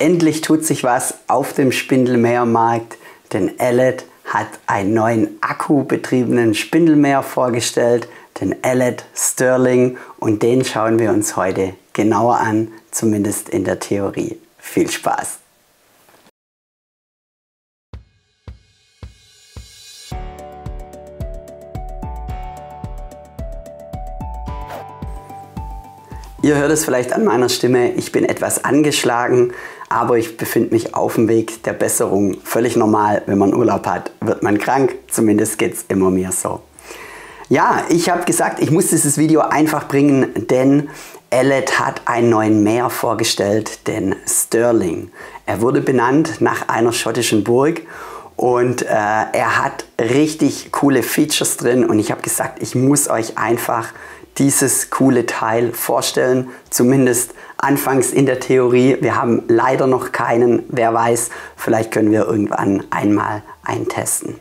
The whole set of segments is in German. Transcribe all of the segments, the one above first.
Endlich tut sich was auf dem Spindelmähermarkt, denn Ellet hat einen neuen akkubetriebenen Spindelmäher vorgestellt, den Ellet Sterling, und den schauen wir uns heute genauer an, zumindest in der Theorie. Viel Spaß! Ihr hört es vielleicht an meiner Stimme, ich bin etwas angeschlagen, aber ich befinde mich auf dem Weg der Besserung. Völlig normal, wenn man Urlaub hat, wird man krank, zumindest geht es immer mir so. Ja, ich habe gesagt, ich muss dieses Video einfach bringen, denn Ellet hat einen neuen Mäher vorgestellt, den Sterling. Er wurde benannt nach einer schottischen Burg und er hat richtig coole Features drin und ich habe gesagt, ich muss euch einfach dieses coole Teil vorstellen, zumindest anfangs in der Theorie. Wir haben leider noch keinen, wer weiß, vielleicht können wir irgendwann einmal eintesten.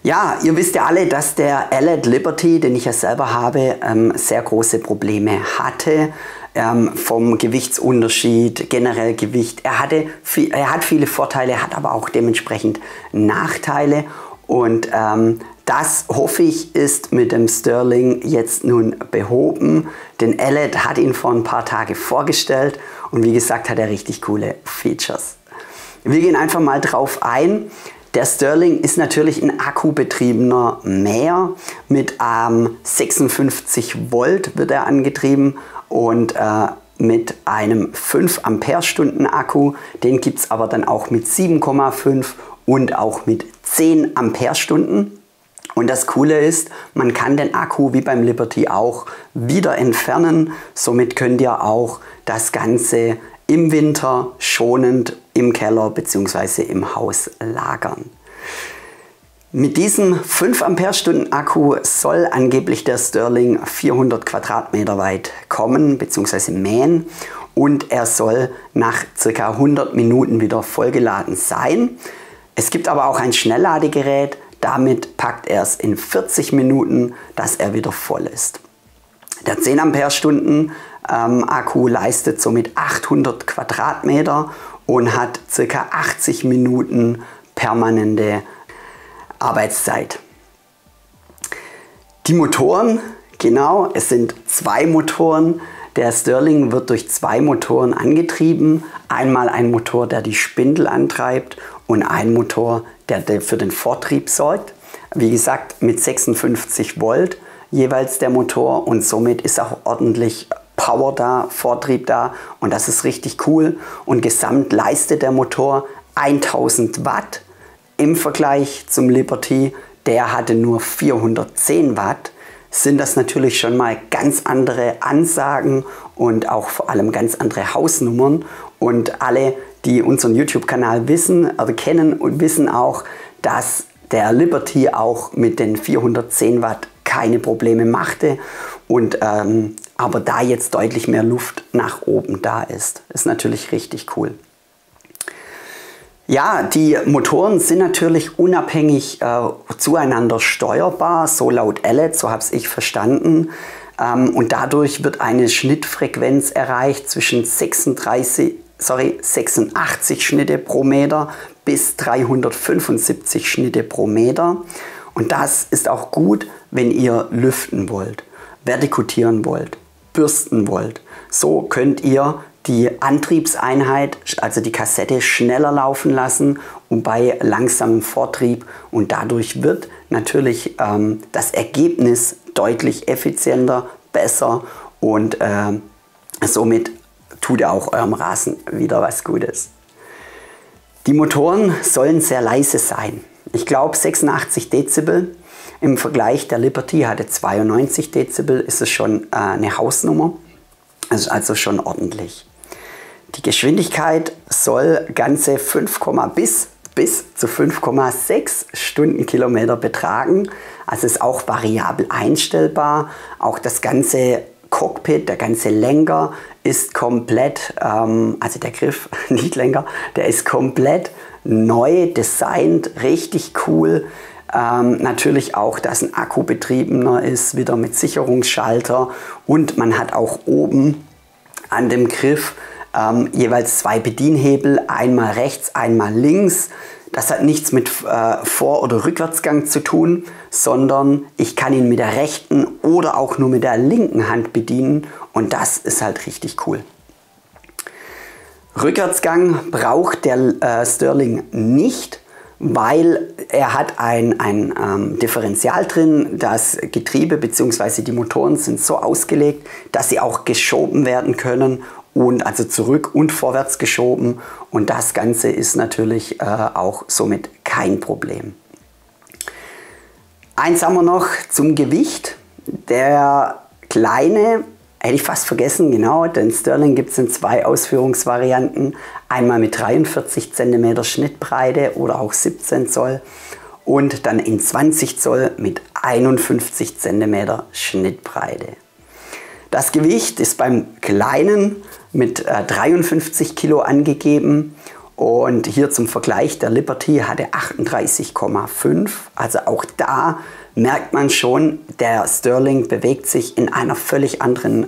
Ja, ihr wisst ja alle, dass der Ellet Liberty, den ich ja selber habe, sehr große Probleme hatte. Vom Gewichtsunterschied, generell Gewicht. Er hat viele Vorteile, er hat aber auch dementsprechend Nachteile. Und das, hoffe ich, ist mit dem Sterling jetzt nun behoben. Denn Ellet hat ihn vor ein paar Tagen vorgestellt und wie gesagt hat er richtig coole Features. Wir gehen einfach mal drauf ein. Der Sterling ist natürlich ein akkubetriebener Mäher. Mit 56 Volt wird er angetrieben und mit einem 5 Ampere-Stunden Akku. Den gibt es aber dann auch mit 7,5 und auch mit 10 Ampere-Stunden. Und das Coole ist, man kann den Akku wie beim Liberty auch wieder entfernen. Somit könnt ihr auch das Ganze im Winter schonend im Keller bzw. im Haus lagern. Mit diesem 5 Ampere-Stunden Akku soll angeblich der Sterling 400 Quadratmeter weit kommen bzw. mähen und er soll nach ca. 100 Minuten wieder vollgeladen sein. Es gibt aber auch ein Schnellladegerät, damit packt er es in 40 Minuten, dass er wieder voll ist. Der 10 Ampere-Stunden Akku leistet somit 800 Quadratmeter und hat ca. 80 Minuten permanente Arbeitszeit. Die Motoren, genau, es sind 2 Motoren. Der Sterling wird durch 2 Motoren angetrieben. Einmal ein Motor, der die Spindel antreibt und ein Motor, der für den Vortrieb sorgt. Wie gesagt, mit 56 Volt jeweils der Motor und somit ist auch ordentlich Power da, Vortrieb da und das ist richtig cool. Und gesamt leistet der Motor 1000 Watt im Vergleich zum Liberty. Der hatte nur 410 Watt. Sind das natürlich schon mal ganz andere Ansagen und auch vor allem ganz andere Hausnummern. Und alle, die unseren YouTube-Kanal wissen, also kennen und wissen auch, dass der Liberty auch mit den 410 Watt keine Probleme machte und aber da jetzt deutlich mehr Luft nach oben da ist. Ist natürlich richtig cool. Ja, die Motoren sind natürlich unabhängig zueinander steuerbar, so laut Ellet, so habe ich verstanden. Und dadurch wird eine Schnittfrequenz erreicht zwischen 86 Schnitte pro Meter bis 375 Schnitte pro Meter. Und das ist auch gut, wenn ihr lüften wollt, vertikutieren wollt, bürsten wollt. So könnt ihr die Antriebseinheit, also die Kassette, schneller laufen lassen und bei langsamem Vortrieb. Und dadurch wird natürlich das Ergebnis deutlich effizienter, besser und somit tut ihr auch eurem Rasen wieder was Gutes. Die Motoren sollen sehr leise sein. Ich glaube 86 Dezibel. Im Vergleich der Liberty hatte 92 Dezibel, ist es schon eine Hausnummer. Das ist also schon ordentlich. Die Geschwindigkeit soll ganze bis zu 5,6 Stundenkilometer betragen. Also ist auch variabel einstellbar. Auch das ganze Cockpit, der ganze Lenker ist komplett, also der Griff, nicht Lenker, der ist komplett neu designt, richtig cool. Natürlich auch, dass ein akkubetriebener ist, wieder mit Sicherungsschalter und man hat auch oben an dem Griff jeweils 2 Bedienhebel, einmal rechts, einmal links. Das hat nichts mit Vor- oder Rückwärtsgang zu tun, sondern ich kann ihn mit der rechten oder auch nur mit der linken Hand bedienen und das ist halt richtig cool. Rückwärtsgang braucht der Stirling nicht, weil er hat ein Differential drin. Das Getriebe bzw. die Motoren sind so ausgelegt, dass sie auch geschoben werden können und also zurück und vorwärts geschoben und das Ganze ist natürlich auch somit kein Problem. Eins haben wir noch zum Gewicht. Der kleine, hätte ich fast vergessen, genau, den Stirling gibt es in 2 Ausführungsvarianten. Einmal mit 43 cm Schnittbreite oder auch 17 Zoll und dann in 20 Zoll mit 51 cm Schnittbreite. Das Gewicht ist beim kleinen mit 53 Kilo angegeben und hier zum Vergleich, der Liberty hatte 38,5, also auch da merkt man schon, der Stirling bewegt sich in einer völlig anderen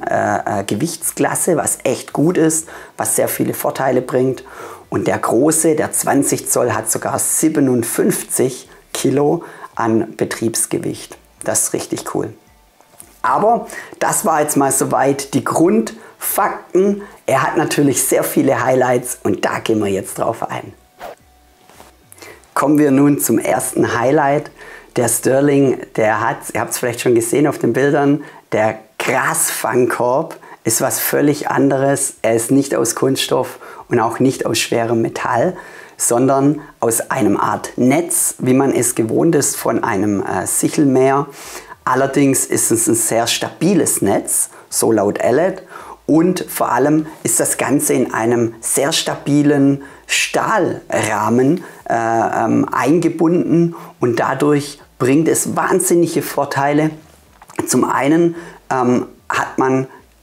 Gewichtsklasse, was echt gut ist, was sehr viele Vorteile bringt. Und der große, der 20 Zoll, hat sogar 57 Kilo an Betriebsgewicht. Das ist richtig cool. Aber das war jetzt mal soweit die Grundfakten. Er hat natürlich sehr viele Highlights und da gehen wir jetzt drauf ein. Kommen wir nun zum ersten Highlight. Der Stirling, der hat, ihr habt es vielleicht schon gesehen auf den Bildern, der Grasfangkorb ist was völlig anderes. Er ist nicht aus Kunststoff und auch nicht aus schwerem Metall, sondern aus einem Art Netz, wie man es gewohnt ist von einem Sichelmäher. Allerdings ist es ein sehr stabiles Netz, so laut Ellet. Und vor allem ist das Ganze in einem sehr stabilen Stahlrahmen eingebunden und dadurch bringt es wahnsinnige Vorteile. Zum einen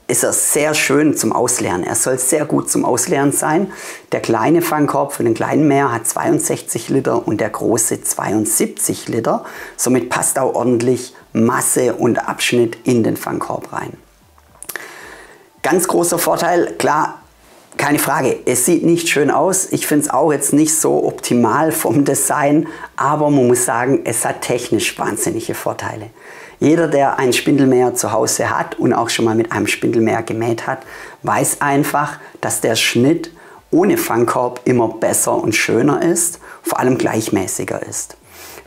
ist er sehr schön zum Ausleeren. Er soll sehr gut zum Ausleeren sein. Der kleine Fangkorb für den kleinen Mäher hat 62 Liter und der große 72 Liter. Somit passt auch ordentlich Masse und Abschnitt in den Fangkorb rein. Ganz großer Vorteil, klar, keine Frage, es sieht nicht schön aus. Ich finde es auch jetzt nicht so optimal vom Design, aber man muss sagen, es hat technisch wahnsinnige Vorteile. Jeder, der einen Spindelmäher zu Hause hat und auch schon mal mit einem Spindelmäher gemäht hat, weiß einfach, dass der Schnitt ohne Fangkorb immer besser und schöner ist, vor allem gleichmäßiger ist.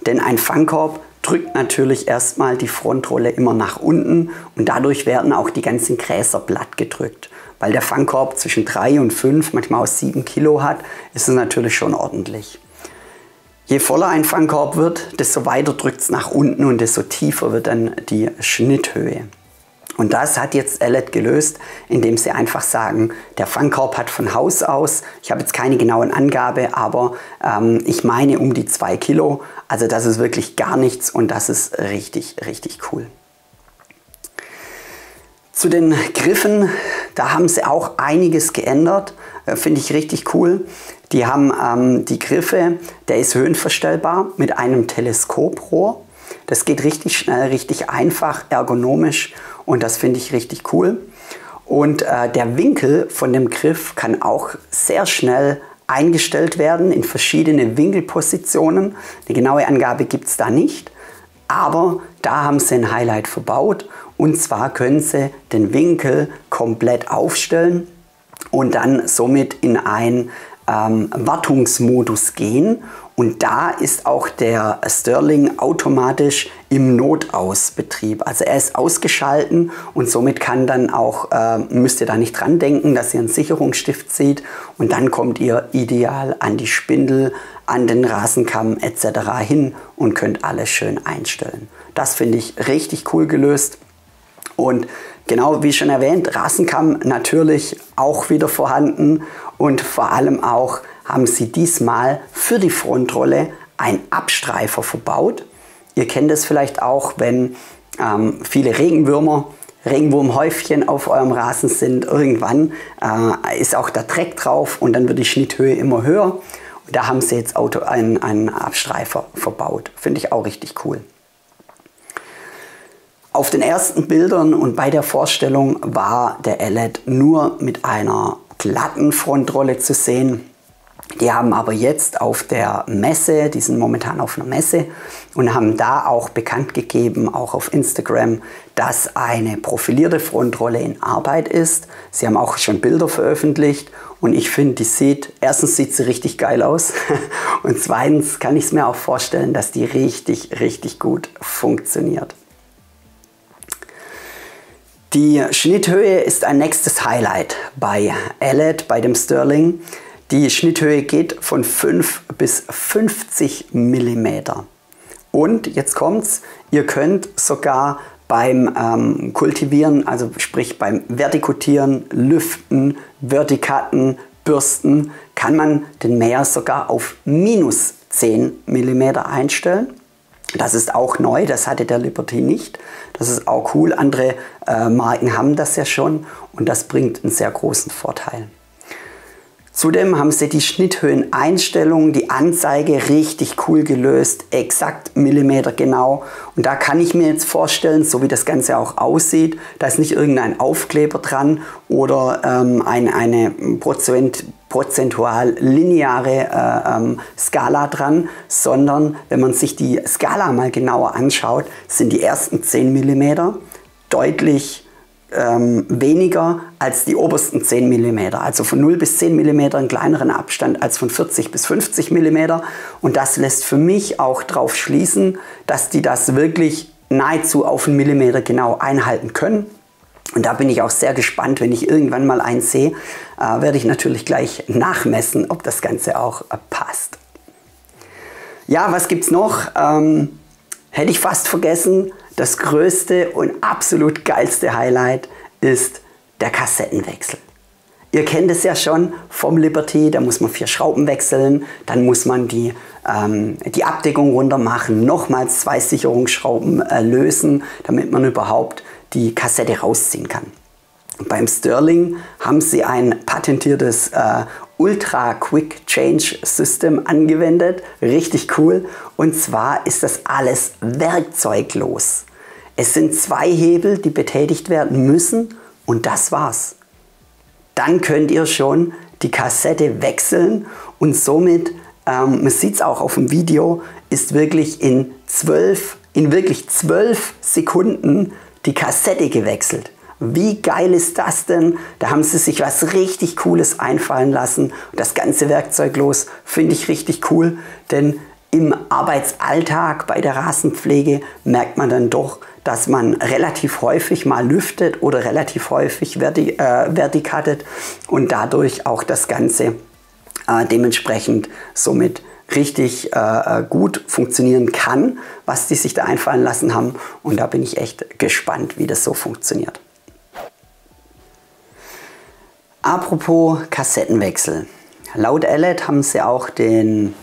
Denn ein Fangkorb drückt natürlich erstmal die Frontrolle immer nach unten und dadurch werden auch die ganzen Gräser platt gedrückt. Weil der Fangkorb zwischen 3 und 5, manchmal auch 7 Kilo hat, ist es natürlich schon ordentlich. Je voller ein Fangkorb wird, desto weiter drückt es nach unten und desto tiefer wird dann die Schnitthöhe. Und das hat jetzt Ellet gelöst, indem sie einfach sagen, der Fangkorb hat von Haus aus, ich habe jetzt keine genauen Angabe, aber ich meine um die 2 Kilo. Also das ist wirklich gar nichts und das ist richtig, richtig cool. Zu den Griffen, da haben sie auch einiges geändert, finde ich richtig cool. Die haben die Griffe, der ist höhenverstellbar mit einem Teleskoprohr. Das geht richtig schnell, richtig einfach, ergonomisch und das finde ich richtig cool. Und der Winkel von dem Griff kann auch sehr schnell eingestellt werden in verschiedene Winkelpositionen. Eine genaue Angabe gibt es da nicht, aber da haben sie ein Highlight verbaut. Und zwar können Sie den Winkel komplett aufstellen und dann somit in einen Wartungsmodus gehen. Und da ist auch der Stirling automatisch im Notausbetrieb. Also er ist ausgeschalten und somit kann dann auch, müsst ihr da nicht dran denken, dass ihr einen Sicherungsstift zieht. Und dann kommt ihr ideal an die Spindel, an den Rasenkamm etc. hin und könnt alles schön einstellen. Das finde ich richtig cool gelöst. Und genau wie schon erwähnt, Rasenkamm natürlich auch wieder vorhanden und vor allem auch haben sie diesmal für die Frontrolle einen Abstreifer verbaut. Ihr kennt es vielleicht auch, wenn viele Regenwurmhäufchen auf eurem Rasen sind. Irgendwann ist auch der Dreck drauf und dann wird die Schnitthöhe immer höher. Und da haben sie jetzt einen Abstreifer verbaut. Finde ich auch richtig cool. Auf den ersten Bildern und bei der Vorstellung war der Ellet nur mit einer glatten Frontrolle zu sehen. Die haben aber jetzt auf der Messe, die sind momentan auf einer Messe und haben da auch bekannt gegeben, auch auf Instagram, dass eine profilierte Frontrolle in Arbeit ist. Sie haben auch schon Bilder veröffentlicht und ich finde, erstens sieht sie richtig geil aus und zweitens kann ich es mir auch vorstellen, dass die richtig, richtig gut funktioniert. Die Schnitthöhe ist ein nächstes Highlight bei Ellet, bei dem Sterling. Die Schnitthöhe geht von 5 bis 50 mm. Und jetzt kommt's, ihr könnt sogar beim Kultivieren, also sprich beim Vertikutieren, Lüften, Vertikaten, Bürsten, kann man den Mäher sogar auf minus 10 mm einstellen. Das ist auch neu, das hatte der Liberty nicht. Das ist auch cool, andere Marken haben das ja schon und das bringt einen sehr großen Vorteil. Zudem haben sie die Schnitthöheneinstellungen, die Anzeige richtig cool gelöst, exakt Millimeter genau. Und da kann ich mir jetzt vorstellen, so wie das Ganze auch aussieht, da ist nicht irgendein Aufkleber dran oder eine prozentual lineare Skala dran, sondern wenn man sich die Skala mal genauer anschaut, sind die ersten 10 mm deutlich weniger als die obersten 10 mm. Also von 0 bis 10 mm einen kleineren Abstand als von 40 bis 50 mm. Und das lässt für mich auch darauf schließen, dass die das wirklich nahezu auf einen Millimeter genau einhalten können. Und da bin ich auch sehr gespannt, wenn ich irgendwann mal einen sehe, werde ich natürlich gleich nachmessen, ob das Ganze auch passt. Ja, was gibt es noch? Hätte ich fast vergessen. Das größte und absolut geilste Highlight ist der Kassettenwechsel. Ihr kennt es ja schon vom Liberty, da muss man 4 Schrauben wechseln, dann muss man die Abdeckung runter machen, nochmals 2 Sicherungsschrauben lösen, damit man überhaupt die Kassette rausziehen kann. Beim Sterling haben sie ein patentiertes Ultra Quick Change System angewendet. Richtig cool. Und zwar ist das alles werkzeuglos. Es sind 2 Hebel, die betätigt werden müssen und das war's. Dann könnt ihr schon die Kassette wechseln und somit, man sieht es auch auf dem Video, ist wirklich in 12 Sekunden die Kassette gewechselt. Wie geil ist das denn? Da haben sie sich was richtig Cooles einfallen lassen. Das ganze werkzeuglos finde ich richtig cool, denn im Arbeitsalltag bei der Rasenpflege merkt man dann doch, dass man relativ häufig mal lüftet oder relativ häufig vertikattet und dadurch auch das Ganze dementsprechend somit richtig gut funktionieren kann, was die sich da einfallen lassen haben. Und da bin ich echt gespannt, wie das so funktioniert. Apropos Kassettenwechsel. Laut Ellet haben sie auch die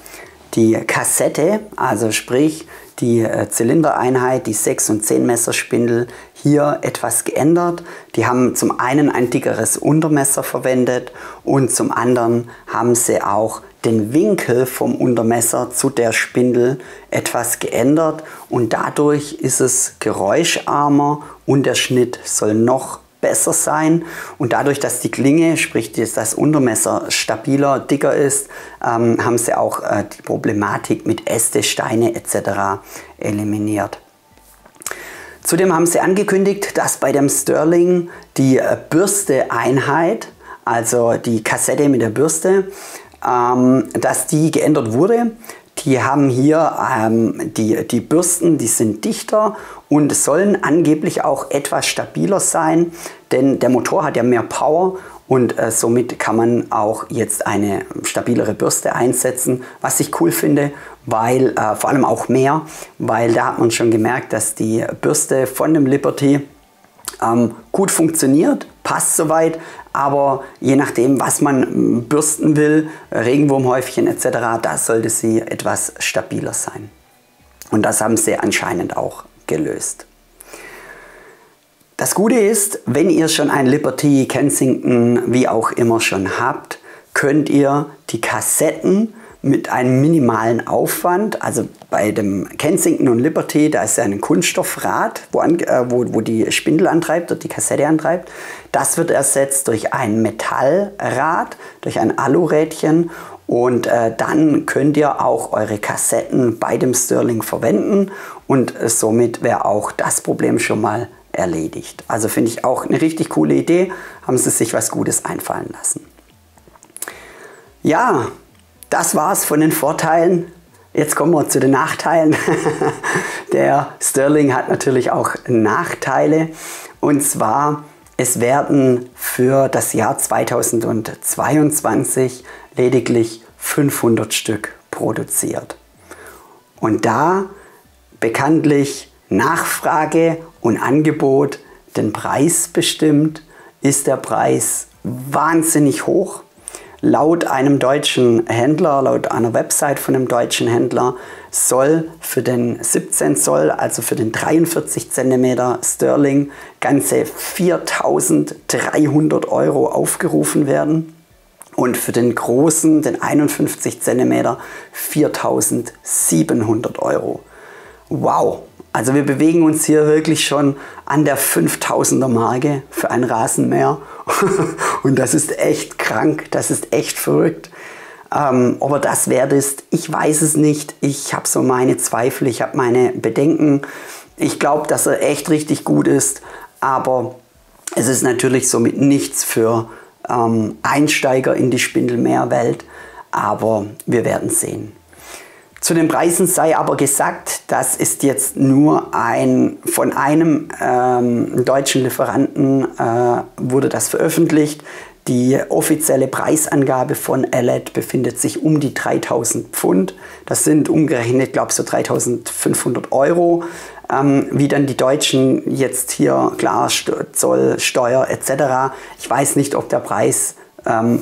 Kassette, also sprich die Zylindereinheit, die 6- und 10-Messer-Spindel hier etwas geändert. Die haben zum einen ein dickeres Untermesser verwendet und zum anderen haben sie auch den Winkel vom Untermesser zu der Spindel etwas geändert und dadurch ist es geräuscharmer und der Schnitt soll noch besser sein und dadurch, dass die Klinge, sprich das Untermesser stabiler, dicker ist, haben sie auch die Problematik mit Äste, Steine etc. eliminiert. Zudem haben sie angekündigt, dass bei dem Sterling die Bürste-Einheit, also die Kassette mit der Bürste, dass die geändert wurde. Die haben hier die Bürsten, die sind dichter und sollen angeblich auch etwas stabiler sein, denn der Motor hat ja mehr Power und somit kann man auch jetzt eine stabilere Bürste einsetzen, was ich cool finde, weil vor allem auch mehr, weil da hat man schon gemerkt, dass die Bürste von dem Liberty gut funktioniert, passt soweit, aber je nachdem, was man bürsten will, Regenwurmhäufchen etc., da sollte sie etwas stabiler sein. Und das haben sie anscheinend auch gelöst. Das Gute ist, wenn ihr schon ein Liberty, Kensington, wie auch immer schon habt, könnt ihr die Kassetten mit einem minimalen Aufwand. Also bei dem Kensington und Liberty, da ist ja ein Kunststoffrad, wo die Spindel antreibt oder die Kassette antreibt. Das wird ersetzt durch ein Metallrad, durch ein Alurädchen. Und dann könnt ihr auch eure Kassetten bei dem Sterling verwenden und somit wäre auch das Problem schon mal erledigt. Also finde ich auch eine richtig coole Idee, haben sie sich was Gutes einfallen lassen. Ja, das war's von den Vorteilen. Jetzt kommen wir zu den Nachteilen. Der Sterling hat natürlich auch Nachteile. Und zwar, es werden für das Jahr 2022 lediglich 500 Stück produziert. Und da bekanntlich Nachfrage und Angebot den Preis bestimmt, ist der Preis wahnsinnig hoch. Laut einem deutschen Händler, laut einer Website von einem deutschen Händler, soll für den 17 Zoll, also für den 43 cm Sterling, ganze 4.300 € aufgerufen werden. Und für den großen, den 51 cm, 4.700 €. Wow! Also wir bewegen uns hier wirklich schon an der 5.000er Marke für ein Rasenmäher. Und das ist echt krank, das ist echt verrückt. Ob er das wert ist, ich weiß es nicht. Ich habe so meine Zweifel, ich habe meine Bedenken. Ich glaube, dass er echt richtig gut ist, aber es ist natürlich somit nichts für Einsteiger in die Spindelmäherwelt. Aber wir werden sehen. Zu den Preisen sei aber gesagt, das ist jetzt nur von einem deutschen Lieferanten wurde das veröffentlicht. Die offizielle Preisangabe von Ellet befindet sich um die 3.000 Pfund. Das sind umgerechnet, glaube ich, so 3.500 €. Wie dann die Deutschen jetzt hier, klar, Zoll, Steuer etc. Ich weiß nicht, ob der Preis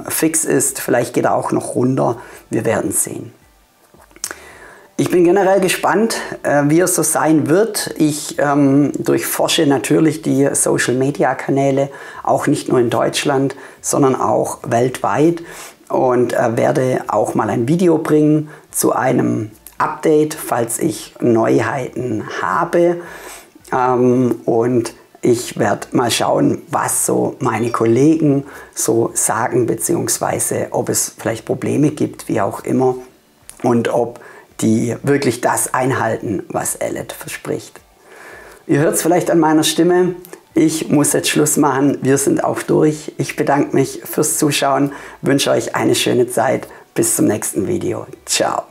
fix ist. Vielleicht geht er auch noch runter. Wir werden sehen. Ich bin generell gespannt, wie es so sein wird. Ich durchforsche natürlich die Social-Media-Kanäle, auch nicht nur in Deutschland, sondern auch weltweit und werde auch mal ein Video bringen zu einem Update, falls ich Neuheiten habe. Und ich werde mal schauen, was so meine Kollegen so sagen, beziehungsweise ob es vielleicht Probleme gibt, wie auch immer, und ob die wirklich das einhalten, was Ellet verspricht. Ihr hört es vielleicht an meiner Stimme. Ich muss jetzt Schluss machen. Wir sind auch durch. Ich bedanke mich fürs Zuschauen, wünsche euch eine schöne Zeit. Bis zum nächsten Video. Ciao.